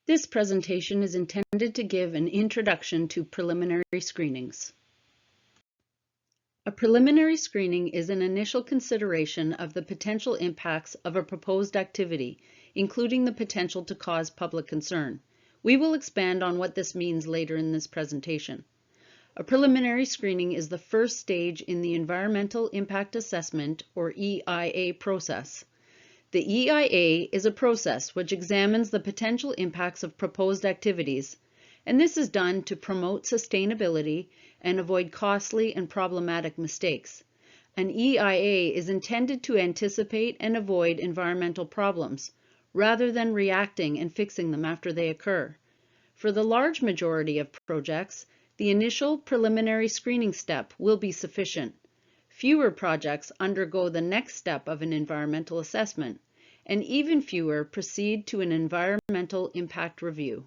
This presentation is intended to give an introduction to preliminary screenings. A preliminary screening is an initial consideration of the potential impacts of a proposed activity, including the potential to cause public concern. We will expand on what this means later in this presentation. A preliminary screening is the first stage in the Environmental Impact Assessment, or EIA, process. The EIA is a process which examines the potential impacts of proposed activities, and this is done to promote sustainability and avoid costly and problematic mistakes. An EIA is intended to anticipate and avoid environmental problems, rather than reacting and fixing them after they occur. For the large majority of projects, the initial preliminary screening step will be sufficient. Fewer projects undergo the next step of an environmental assessment, and even fewer proceed to an environmental impact review.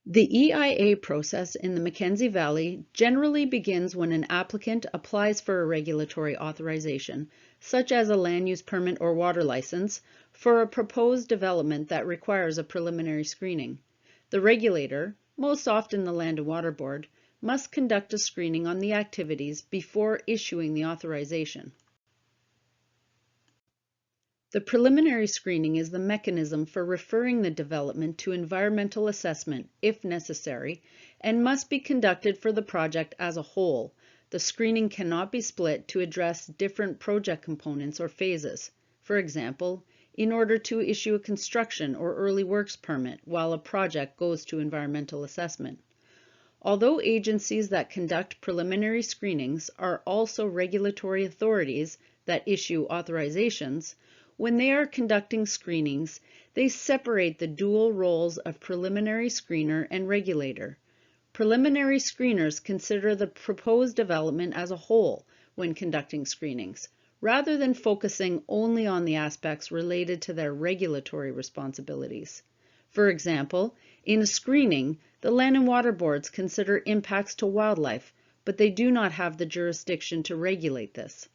The EIA process in the Mackenzie Valley generally begins when an applicant applies for a regulatory authorization, such as a land use permit or water license, for a proposed development that requires a preliminary screening. The regulator, most often the Land and Water Board, must conduct a screening on the activities before issuing the authorization. The preliminary screening is the mechanism for referring the development to environmental assessment, if necessary, and must be conducted for the project as a whole. The screening cannot be split to address different project components or phases. For example, in order to issue a construction or early works permit while a project goes to environmental assessment. Although agencies that conduct preliminary screenings are also regulatory authorities that issue authorizations, when they are conducting screenings, they separate the dual roles of preliminary screener and regulator. Preliminary screeners consider the proposed development as a whole when conducting screenings, rather than focusing only on the aspects related to their regulatory responsibilities. For example, in a screening, the Land and Water Boards consider impacts to wildlife, but they do not have the jurisdiction to regulate this.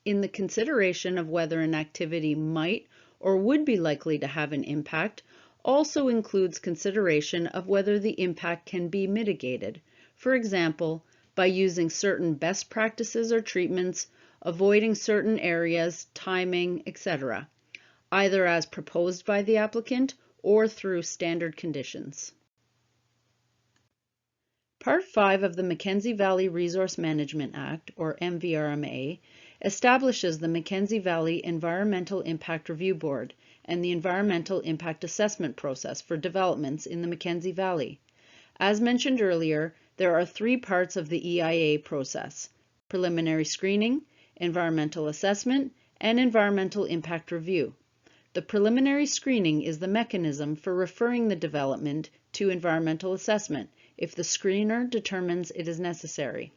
In the consideration of whether an activity might or would be likely to have an impact also includes consideration of whether the impact can be mitigated, for example, by using certain best practices or treatments, avoiding certain areas, timing, etc., either as proposed by the applicant or through standard conditions. Part 5 of the Mackenzie Valley Resource Management Act, or MVRMA, establishes the Mackenzie Valley Environmental Impact Review Board and the Environmental Impact Assessment process for developments in the Mackenzie Valley. As mentioned earlier, there are 3 parts of the EIA process: preliminary screening, environmental assessment, and environmental impact review. The preliminary screening is the mechanism for referring the development to environmental assessment if the screener determines it is necessary.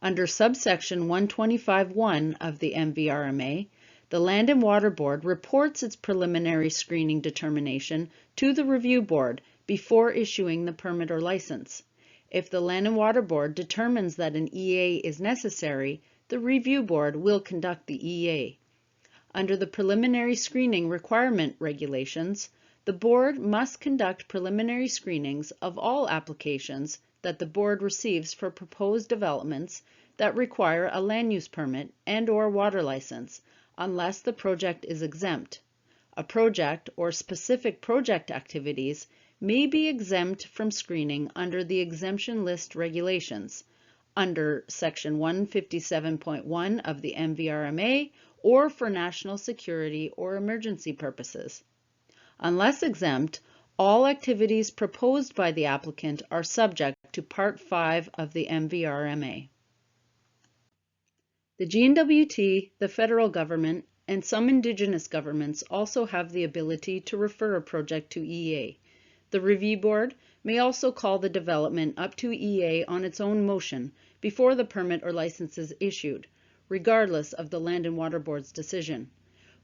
Under subsection 125(1) of the MVRMA, the Land and Water Board reports its preliminary screening determination to the Review Board before issuing the permit or license. If the Land and Water Board determines that an EA is necessary, the Review Board will conduct the EA. Under the preliminary screening requirement regulations, the Board must conduct preliminary screenings of all applications that the Board receives for proposed developments that require a land use permit and/or water license, unless the project is exempt. A project or specific project activities may be exempt from screening under the exemption list regulations, under Section 157.1 of the MVRMA, or for national security or emergency purposes. Unless exempt, all activities proposed by the applicant are subject to Part 5 of the MVRMA. The GNWT, the federal government, and some Indigenous governments also have the ability to refer a project to EA. The Review Board may also call the development up to EA on its own motion before the permit or license is issued, regardless of the Land and Water Board's decision.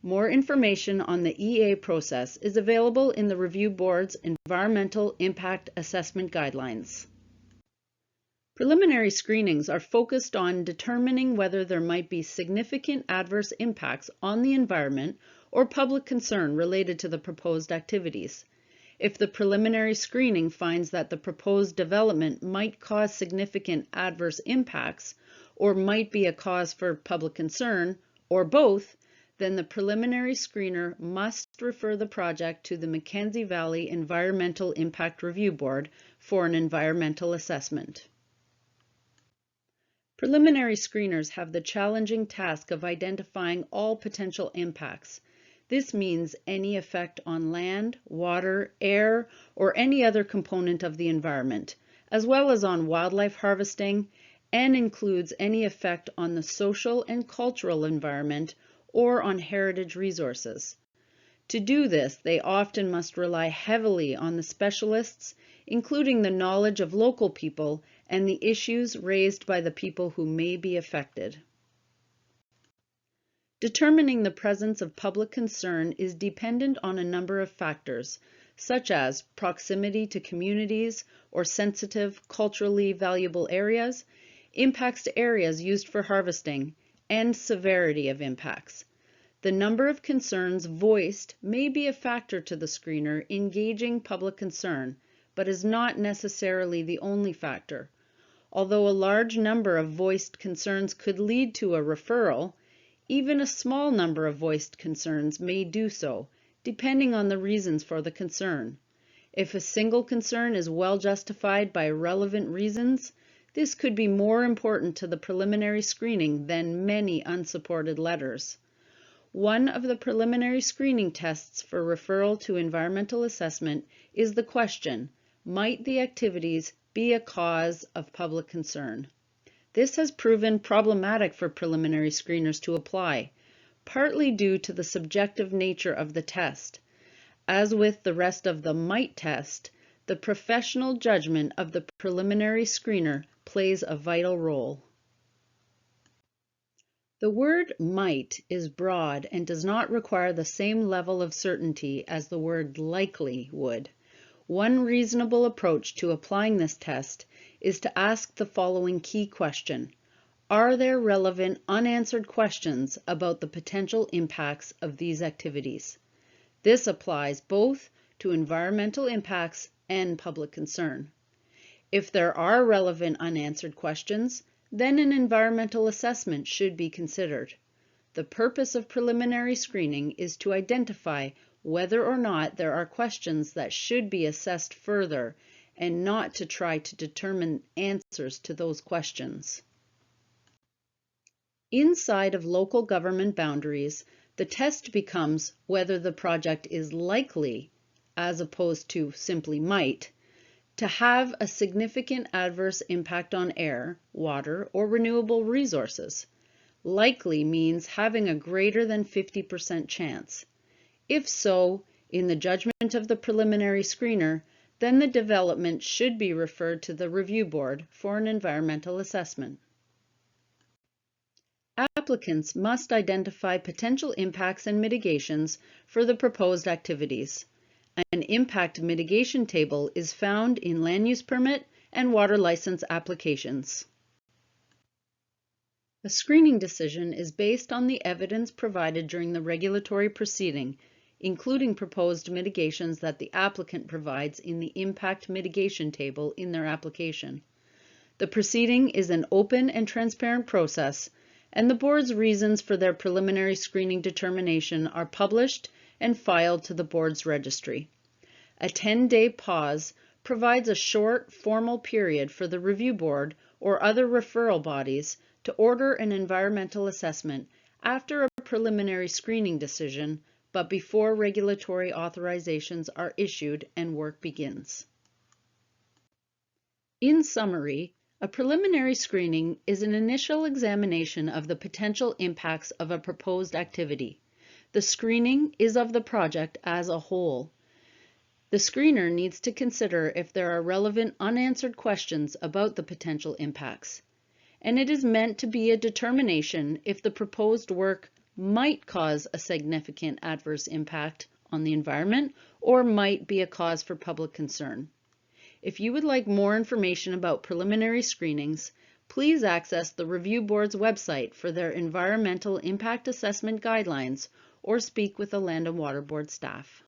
More information on the EA process is available in the Review Board's Environmental Impact Assessment Guidelines. Preliminary screenings are focused on determining whether there might be significant adverse impacts on the environment or public concern related to the proposed activities. If the preliminary screening finds that the proposed development might cause significant adverse impacts or might be a cause for public concern, or both, then the preliminary screener must refer the project to the Mackenzie Valley Environmental Impact Review Board for an environmental assessment. Preliminary screeners have the challenging task of identifying all potential impacts. This means any effect on land, water, air, or any other component of the environment, as well as on wildlife harvesting, and includes any effect on the social and cultural environment or on heritage resources. To do this, they often must rely heavily on the specialists, including the knowledge of local people and the issues raised by the people who may be affected. Determining the presence of public concern is dependent on a number of factors, such as proximity to communities or sensitive, culturally valuable areas, impacts to areas used for harvesting, and severity of impacts. The number of concerns voiced may be a factor to the screener in gauging public concern, but is not necessarily the only factor. Although a large number of voiced concerns could lead to a referral, even a small number of voiced concerns may do so, depending on the reasons for the concern. If a single concern is well justified by relevant reasons, this could be more important to the preliminary screening than many unsupported letters. One of the preliminary screening tests for referral to environmental assessment is the question, might the activities be a cause of public concern? This has proven problematic for preliminary screeners to apply, partly due to the subjective nature of the test. As with the rest of the might test, the professional judgment of the preliminary screener plays a vital role. The word might is broad and does not require the same level of certainty as the word likely would. One reasonable approach to applying this test is to ask the following key question. Are there relevant unanswered questions about the potential impacts of these activities? This applies both to environmental impacts and public concern. If there are relevant unanswered questions, then an environmental assessment should be considered. The purpose of preliminary screening is to identify whether or not there are questions that should be assessed further and not to try to determine answers to those questions. Inside of local government boundaries, the test becomes whether the project is likely, as opposed to simply might, to have a significant adverse impact on air, water, or renewable resources. Likely means having a greater than 50% chance. If so, in the judgment of the preliminary screener, then the development should be referred to the review board for an environmental assessment. Applicants must identify potential impacts and mitigations for the proposed activities. An impact mitigation table is found in land use permit and water license applications. A screening decision is based on the evidence provided during the regulatory proceeding, including proposed mitigations that the applicant provides in the impact mitigation table in their application. The proceeding is an open and transparent process, and the board's reasons for their preliminary screening determination are published and filed to the board's registry. A 10-day pause provides a short, formal period for the review board or other referral bodies to order an environmental assessment after a preliminary screening decision, but before regulatory authorizations are issued and work begins. In summary, a preliminary screening is an initial examination of the potential impacts of a proposed activity. The screening is of the project as a whole. The screener needs to consider if there are relevant unanswered questions about the potential impacts, and it is meant to be a determination if the proposed work might cause a significant adverse impact on the environment or might be a cause for public concern. If you would like more information about preliminary screenings, please access the Review Board's website for their Environmental Impact Assessment Guidelines or speak with the Land and Water Board staff.